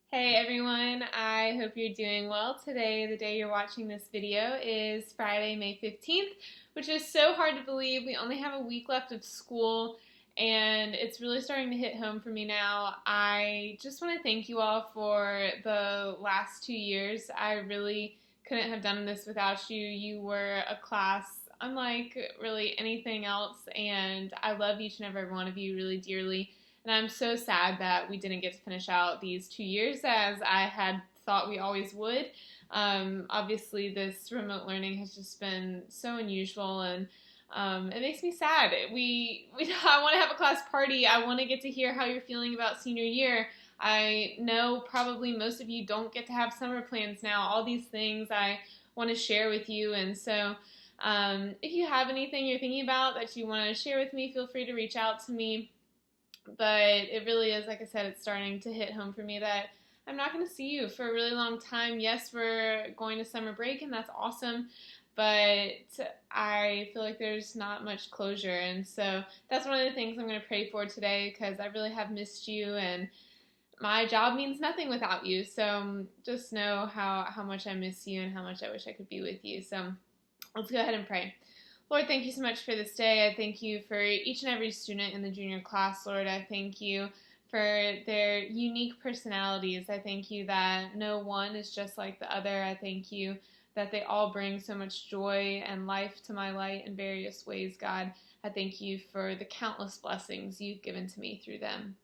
Hey everyone, I hope you're doing well. Today, the day you're watching this video, is Friday, May 15th, which is so hard to believe. We only have a week left of school, and it's really starting to hit home for me now. I just want to thank you all for the last 2 years. I really couldn't have done this without you. You were a class unlike really anything else, and I love each and every one of you really dearly. And I'm so sad that we didn't get to finish out these 2 years as I had thought we always would. Obviously, this remote learning has just been so unusual, and it makes me sad. I want to have a class party. I want to get to hear how you're feeling about senior year. I know probably most of you don't get to have summer plans now. All these things I want to share with you, and so if you have anything you're thinking about that you want to share with me, feel free to reach out to me. But it really is, like I said, it's starting to hit home for me that I'm not going to see you for a really long time. Yes, we're going to summer break, and that's awesome, but I feel like there's not much closure. And so that's one of the things I'm going to pray for today, because I really have missed you, and my job means nothing without you. So just know how much I miss you and how much I wish I could be with you. So let's go ahead and pray. Lord, thank you so much for this day. I thank you for each and every student in the junior class, Lord. I thank you for their unique personalities. I thank you that no one is just like the other. I thank you that they all bring so much joy and life to my light in various ways, God. I thank you for the countless blessings you've given to me through them.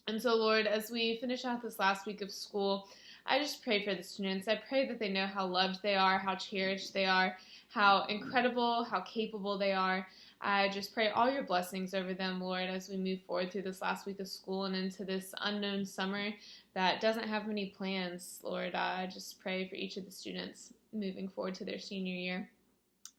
And so, Lord, as we finish out this last week of school, I just pray for the students. I pray that they know how loved they are, how cherished they are, how incredible, how capable they are. I just pray all your blessings over them, Lord, as we move forward through this last week of school and into this unknown summer that doesn't have many plans, Lord. I just pray for each of the students moving forward to their senior year.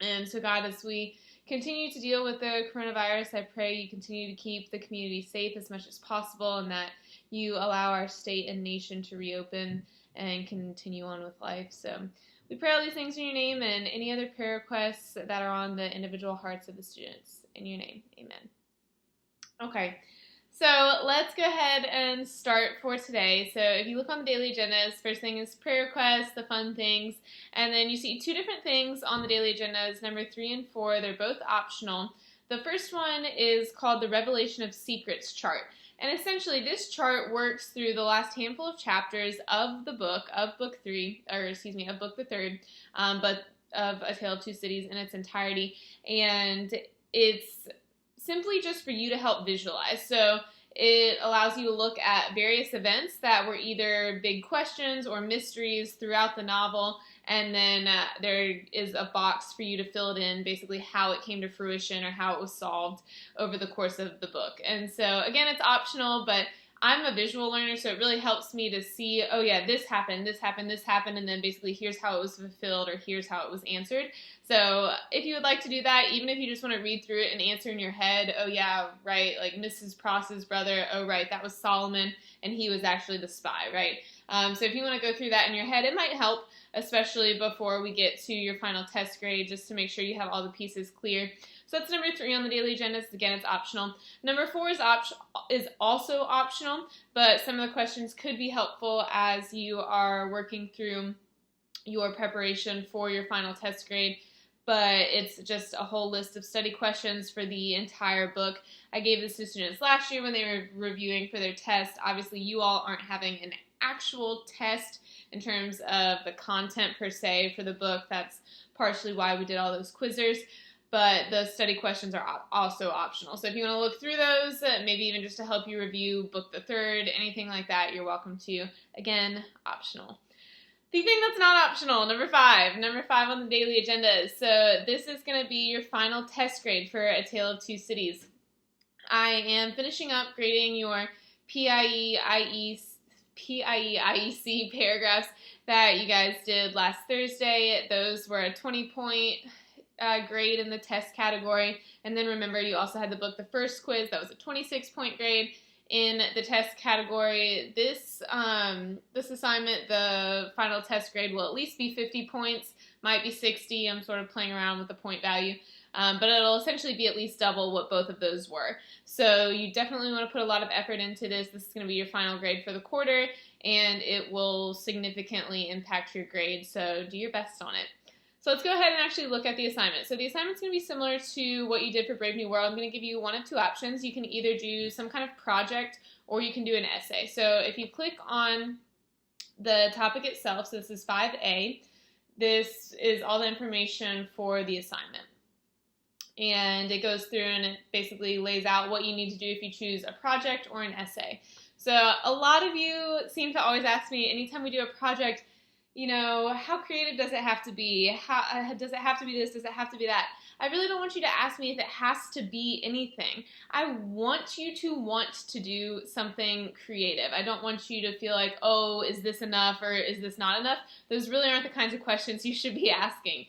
And so, God, as we continue to deal with the coronavirus, I pray you continue to keep the community safe as much as possible, and that you allow our state and nation to reopen and continue on with life. So we pray all these things in your name, and any other prayer requests that are on the individual hearts of the students. In your name, amen. Okay, so let's go ahead and start for today. So if you look on the daily agendas, first thing is prayer requests, the fun things, and then you see two different things on the daily agendas, number 3 and 4. They're both optional. The first one is called the Revelation of Secrets chart. And essentially, this chart works through the last handful of chapters of the book, of book the third, but of A Tale of Two Cities in its entirety. And it's simply just for you to help visualize. So it allows you to look at various events that were either big questions or mysteries throughout the novel, and then there is a box for you to fill it in, basically how it came to fruition or how it was solved over the course of the book. And so, again, it's optional, but I'm a visual learner, so it really helps me to see, oh yeah, this happened, and then basically here's how it was fulfilled, or here's how it was answered. So if you would like to do that, even if you just want to read through it and answer in your head, oh yeah, right, like Mrs. Pross's brother, oh right, that was Solomon, and he was actually the spy, right? So if you want to go through that in your head, it might help, especially before we get to your final test grade, just to make sure you have all the pieces clear. So that's number 3 on the daily agendas. Again, it's optional. Number 4 is also optional, but some of the questions could be helpful as you are working through your preparation for your final test grade. But it's just a whole list of study questions for the entire book. I gave this to students last year when they were reviewing for their test. Obviously, you all aren't having an actual test in terms of the content per se for the book. That's partially why we did all those quizzers. But the study questions are also optional. So if you want to look through those, maybe even just to help you review book the third, anything like that, you're welcome to. Again, optional. The thing that's not optional, number 5 on the daily agenda. So this is going to be your final test grade for A Tale of Two Cities. I am finishing up grading your PIE, IEC paragraphs that you guys did last Thursday. Those were a 20-point grade in the test category. And then remember, you also had the book The First Quiz. That was a 26-point grade in the test category. This assignment, the final test grade, will at least be 50 points, might be 60. I'm sort of playing around with the point value. But it'll essentially be at least double what both of those were. So you definitely want to put a lot of effort into this. This is going to be your final grade for the quarter. and it will significantly impact your grade, so do your best on it. So let's go ahead and actually look at the assignment. So the assignment's going to be similar to what you did for Brave New World. I'm going to give you one of two options. You can either do some kind of project or you can do an essay. So if you click on the topic itself, so this is 5A, this is all the information for the assignment. And it goes through and it basically lays out what you need to do if you choose a project or an essay. So a lot of you seem to always ask me, anytime we do a project, you know, how creative does it have to be? How does it have to be this? Does it have to be that? I really don't want you to ask me if it has to be anything. I want you to want to do something creative. I don't want you to feel like, oh, is this enough or is this not enough? Those really aren't the kinds of questions you should be asking.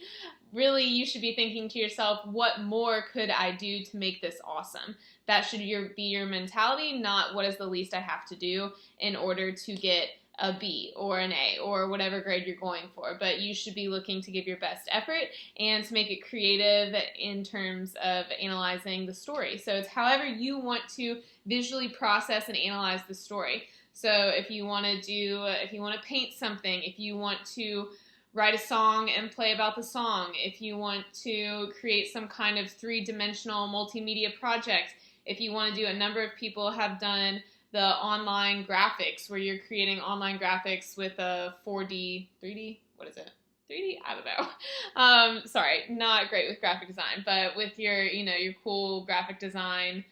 Really, you should be thinking to yourself, what more could I do to make this awesome? That should be your mentality, not what is the least I have to do in order to get a B or an A or whatever grade you're going for. But you should be looking to give your best effort and to make it creative in terms of analyzing the story. So it's however you want to visually process and analyze the story. So if you want to paint something, if you want to write a song and play about the song, if you want to create some kind of three-dimensional multimedia project, if you want to do, a number of people have done the online graphics where you're creating online graphics with a 4D, 3D, what is it? 3D? I don't know. Sorry, not great with graphic design, but with your, your cool graphic design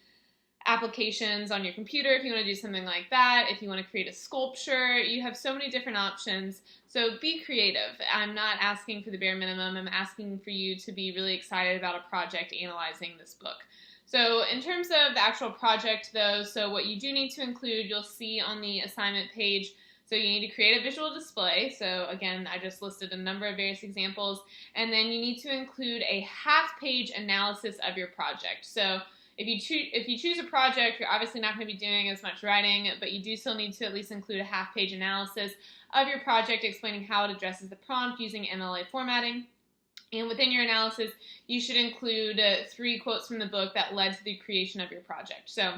applications on your computer, if you want to do something like that, if you want to create a sculpture, you have so many different options. So be creative. I'm not asking for the bare minimum. I'm asking for you to be really excited about a project analyzing this book. So in terms of the actual project though, so what you do need to include, you'll see on the assignment page, so you need to create a visual display. So again, I just listed a number of various examples, and then you need to include a half-page analysis of your project. So if you choose a project, you're obviously not going to be doing as much writing, but you do still need to at least include a half-page analysis of your project explaining how it addresses the prompt using MLA formatting. And within your analysis, you should include 3 quotes from the book that led to the creation of your project. So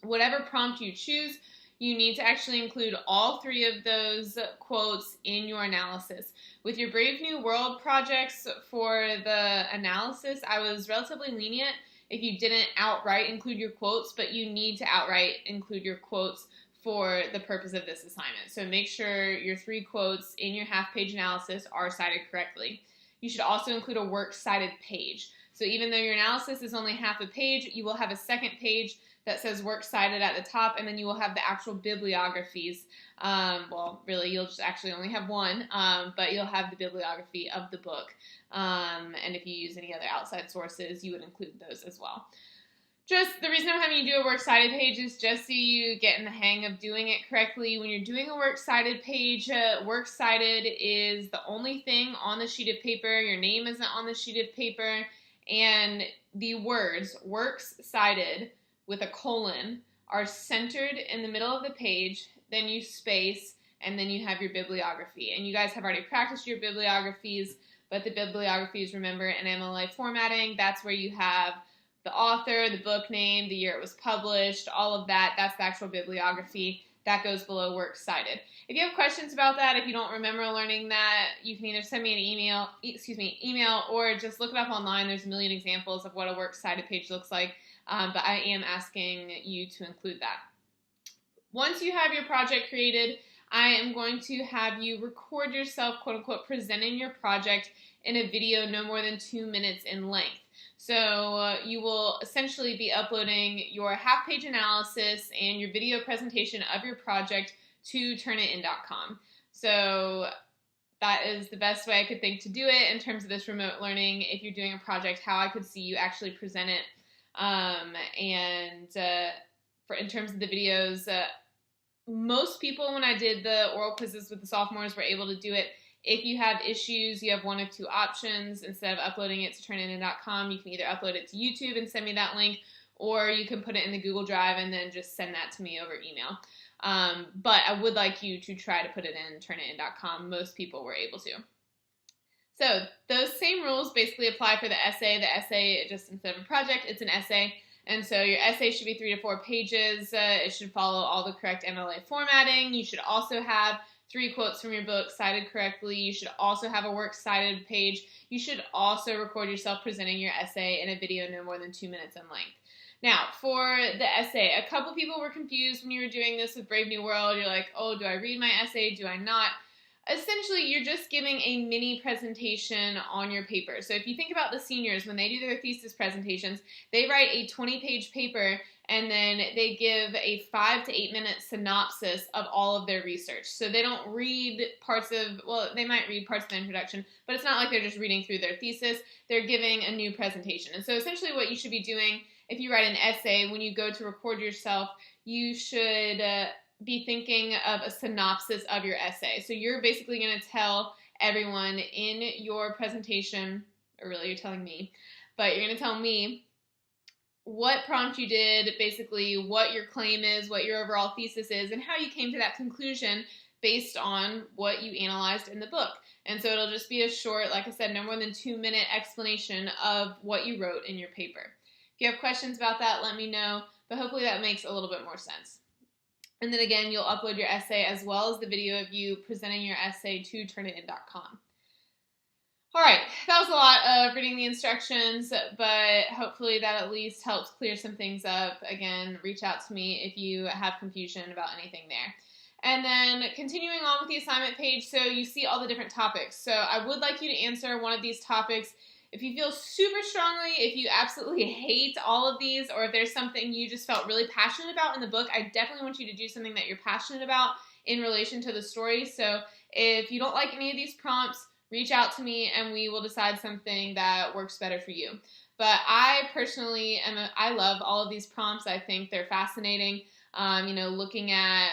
whatever prompt you choose, you need to actually include all 3 of those quotes in your analysis. With your Brave New World projects for the analysis, I was relatively lenient if you didn't outright include your quotes, but you need to outright include your quotes for the purpose of this assignment. So make sure your 3 quotes in your half-page analysis are cited correctly. You should also include a works cited page. So even though your analysis is only half a page, you will have a second page that says works cited at the top, and then you will have the actual bibliographies. Well, really, you'll just actually only have one, but you'll have the bibliography of the book. And if you use any other outside sources, you would include those as well. Just the reason I'm having you do a works cited page is just so you get in the hang of doing it correctly. When you're doing a works cited page, works cited is the only thing on the sheet of paper. Your name isn't on the sheet of paper, and the words works cited with a colon are centered in the middle of the page, then you space, and then you have your bibliography. And you guys have already practiced your bibliographies, but the bibliographies, remember, in MLA formatting, that's where you have the author, the book name, the year it was published, all of that. That's the actual bibliography. That goes below works cited. If you have questions about that, if you don't remember learning that, you can either send me an email, or just look it up online. There's a million examples of what a works cited page looks like, but I am asking you to include that. Once you have your project created, I am going to have you record yourself, quote unquote, presenting your project in a video no more than 2 minutes in length. So you will essentially be uploading your half-page analysis and your video presentation of your project to Turnitin.com. So that is the best way I could think to do it in terms of this remote learning. If you're doing a project, how I could see you actually present it. In terms of the videos, most people, when I did the oral quizzes with the sophomores, were able to do it. If you have issues, you have one of 2 options. Instead of uploading it to Turnitin.com, you can either upload it to YouTube and send me that link, or you can put it in the Google Drive and then just send that to me over email. But I would like you to try to put it in Turnitin.com. Most people were able to. So those same rules basically apply for the essay. The essay, just instead of a project, it's an essay. And so your essay should be 3 to 4 pages. It should follow all the correct MLA formatting. You should also have 3 quotes from your book cited correctly. You should also have a works cited page. You should also record yourself presenting your essay in a video no more than 2 minutes in length. Now, for the essay, a couple people were confused when you were doing this with Brave New World. You're like, oh, do I read my essay? Do I not? Essentially, you're just giving a mini presentation on your paper. So if you think about the seniors, when they do their thesis presentations, they write a 20-page paper and then they give a 5 to 8 minute synopsis of all of their research. So they don't read parts of, well, they might read parts of the introduction, but it's not like they're just reading through their thesis. They're giving a new presentation. And so essentially what you should be doing if you write an essay, when you go to record yourself, you should be thinking of a synopsis of your essay. So you're basically going to tell everyone in your presentation, or really you're telling me, but you're going to tell me what prompt you did, basically what your claim is, what your overall thesis is, and how you came to that conclusion based on what you analyzed in the book. And so it'll just be a short, like I said, no more than 2 minute explanation of what you wrote in your paper. If you have questions about that, let me know, but hopefully that makes a little bit more sense. And then again, you'll upload your essay as well as the video of you presenting your essay to Turnitin.com. All right, that was a lot of reading the instructions, but hopefully that at least helps clear some things up. Again, reach out to me if you have confusion about anything there. And then continuing on with the assignment page, so you see all the different topics. So I would like you to answer one of these topics. If you feel super strongly, if you absolutely hate all of these, or if there's something you just felt really passionate about in the book, I definitely want you to do something that you're passionate about in relation to the story. So if you don't like any of these prompts, reach out to me and we will decide something that works better for you. But I personally I love all of these prompts. I think they're fascinating. Looking at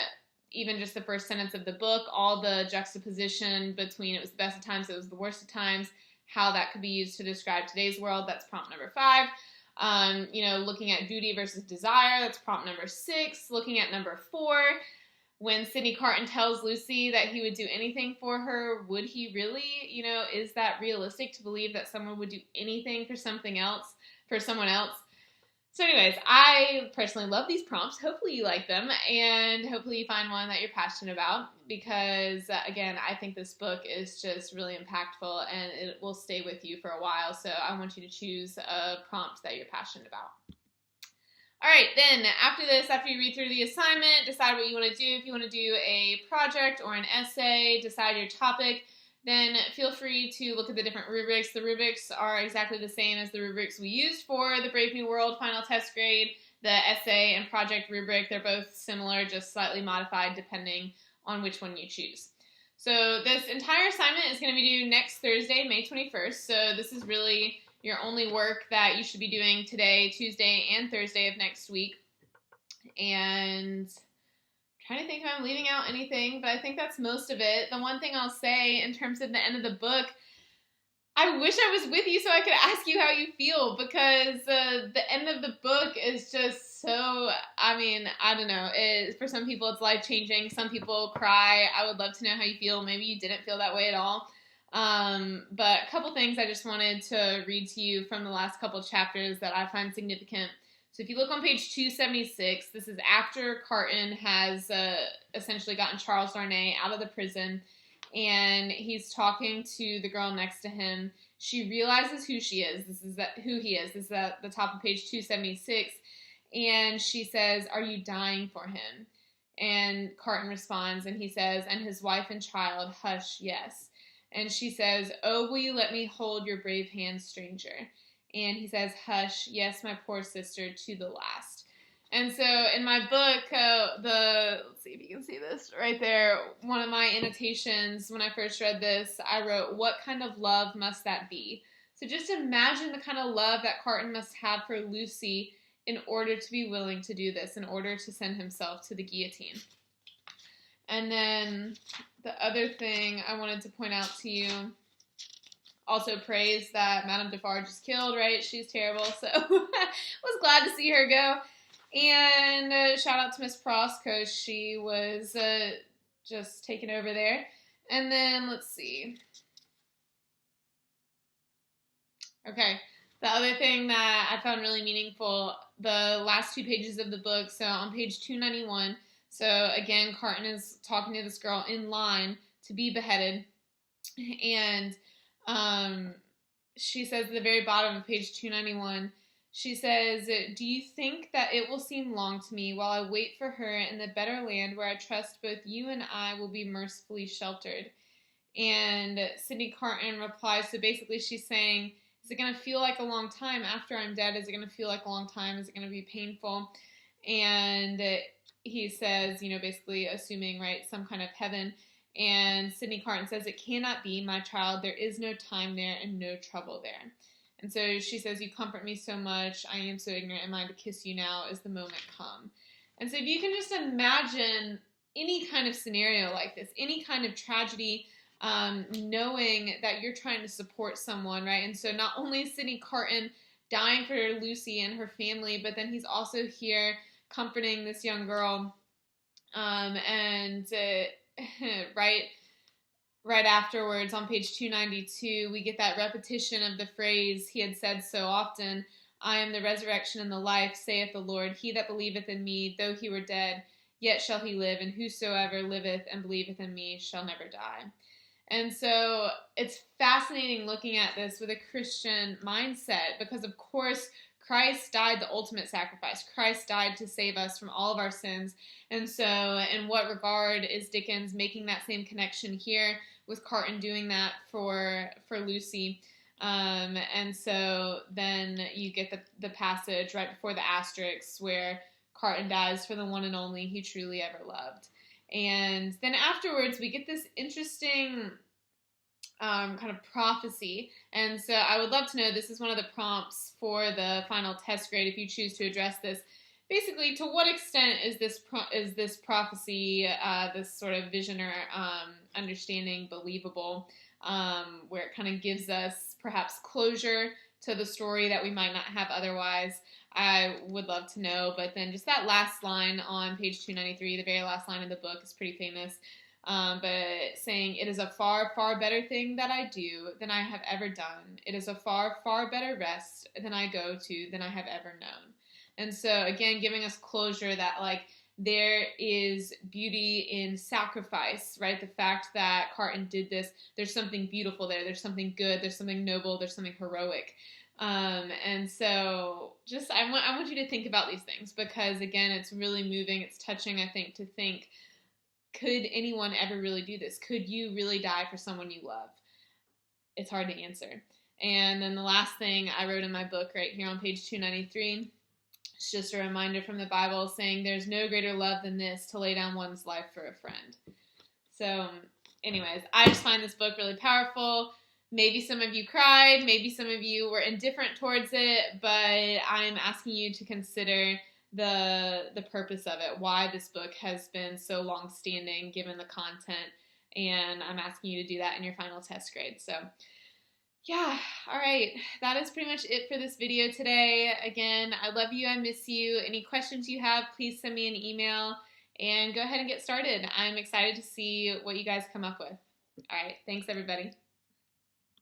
even just the first sentence of the book, all the juxtaposition between it was the best of times, it was the worst of times, how that could be used to describe today's world. That's prompt number 5. Looking at duty versus desire. That's prompt number 6. Looking at number 4. When Sidney Carton tells Lucy that he would do anything for her, would he really? Is that realistic to believe that someone would do anything for someone else? So anyways, I personally love these prompts. Hopefully you like them, and hopefully you find one that you're passionate about, because again, I think this book is just really impactful and it will stay with you for a while. So I want you to choose a prompt that you're passionate about. All right, then after this, after you read through the assignment, decide what you want to do. If you want to do a project or an essay, decide your topic, then feel free to look at the different rubrics. The rubrics are exactly the same as the rubrics we used for the Brave New World final test grade, the essay and project rubric. They're both similar, just slightly modified depending on which one you choose. So this entire assignment is going to be due next Thursday, May 21st. So this is really your only work that you should be doing today, Tuesday, and Thursday of next week. And trying to think if I'm leaving out anything, but I think that's most of it. The one thing I'll say in terms of the end of the book, I wish I was with you so I could ask you how you feel, because the end of the book is just so, I don't know. For some people, it's life-changing. Some people cry. I would love to know how you feel. Maybe you didn't feel that way at all. But a couple things I just wanted to read to you from the last couple chapters that I find significant. So if you look on page 276, this is after Carton has essentially gotten Charles Darnay out of the prison, and he's talking to the girl next to him. She realizes who she is. Who he is. This is at the top of page 276, and she says, "Are you dying for him?" And Carton responds, and he says, "And his wife and child, hush, yes." And she says, "Oh, will you let me hold your brave hand, stranger?" And he says, "Hush, yes, my poor sister, to the last." And so in my book, let's see if you can see this right there, one of my annotations when I first read this, I wrote, "What kind of love must that be?" So just imagine the kind of love that Carton must have for Lucy in order to be willing to do this, in order to send himself to the guillotine. And then the other thing I wanted to point out to you, also praise that Madame Defarge is killed, right? She's terrible, so was glad to see her go. And shout out to Miss Pross, because she was just taken over there. And then, let's see. Okay, The other thing that I found really meaningful, the last 2 pages of the book, so on page 291, so again, Carton is talking to this girl in line to be beheaded, and she says at the very bottom of page 291, she says, "Do you think that it will seem long to me while I wait for her in the better land where I trust both you and I will be mercifully sheltered?" And Sydney Carton replies, so basically she's saying, is it going to feel like a long time after I'm dead? Is it going to feel like a long time? Is it going to be painful? And he says, basically assuming, right, some kind of heaven. And Sydney Carton says, "It cannot be, my child. There is no time there and no trouble there." And so she says, "You comfort me so much. I am so ignorant. Am I to kiss you now? Is the moment come?" And so if you can just imagine any kind of scenario like this, any kind of tragedy, knowing that you're trying to support someone, right? And so not only is Sydney Carton dying for Lucy and her family, but then he's also here comforting this young girl. Right afterwards, on page 292, we get that repetition of the phrase he had said so often, "I am the resurrection and the life, saith the Lord. He that believeth in me, though he were dead, yet shall he live, and whosoever liveth and believeth in me shall never die." And so it's fascinating looking at this with a Christian mindset because, of course, Christ died the ultimate sacrifice. Christ died to save us from all of our sins. And so in what regard is Dickens making that same connection here with Carton doing that for Lucy? And so then you get the passage right before the asterisk where Carton dies for the one and only he truly ever loved. And then afterwards, we get this interesting kind of prophecy. And so I would love to know, this is one of the prompts for the final test grade, if you choose to address this. Basically, to what extent is this prophecy, this sort of vision or understanding believable, where it kind of gives us perhaps closure to the story that we might not have otherwise? I would love to know. But then just that last line on page 293, the very last line of the book, is pretty famous. But saying, "It is a far, far better thing that I do than I have ever done. It is a far, far better rest than I go to than I have ever known." And so again, giving us closure that there is beauty in sacrifice, right? The fact that Carton did this, there's something beautiful there. There's something good. There's something noble. There's something heroic. And so just, I want you to think about these things because again, it's really moving. It's touching, I think, to think, could anyone ever really do this? Could you really die for someone you love? It's hard to answer. And then the last thing I wrote in my book right here on page 293, it's just a reminder from the Bible saying there's no greater love than this, to lay down one's life for a friend. So anyways, I just find this book really powerful. Maybe some of you cried, maybe some of you were indifferent towards it, but I'm asking you to consider the purpose of it, why this book has been so long-standing given the content, and I'm asking you to do that in your final test grade. So yeah, all right, that is pretty much it for this video today. Again, I love you, I miss you. Any questions you have, please send me an email and go ahead and get started. I'm excited to see what you guys come up with. All right, thanks everybody.